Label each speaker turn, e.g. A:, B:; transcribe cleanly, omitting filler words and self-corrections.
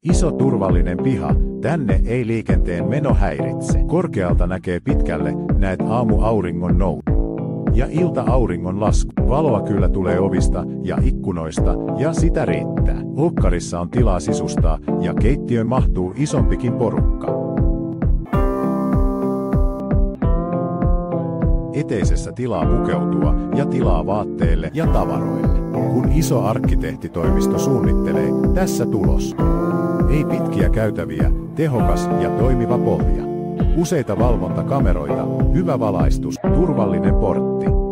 A: Iso turvallinen piha, tänne ei liikenteen meno häiritse. Korkealta näkee pitkälle, näet aamuauringon nousun. Ja ilta-auringon lasku. Valoa kyllä tulee ovista ja ikkunoista, ja sitä riittää. Olkkarissa on tilaa sisustaa, ja keittiöön mahtuu isompikin porukka. Eteisessä tilaa pukeutua, ja tilaa vaatteille ja tavaroille. Kun iso arkkitehtitoimisto suunnittelee, tässä tulos. Ei pitkiä käytäviä, tehokas ja toimiva pohja. Useita valvontakameroita, hyvä valaistus, turvallinen portti.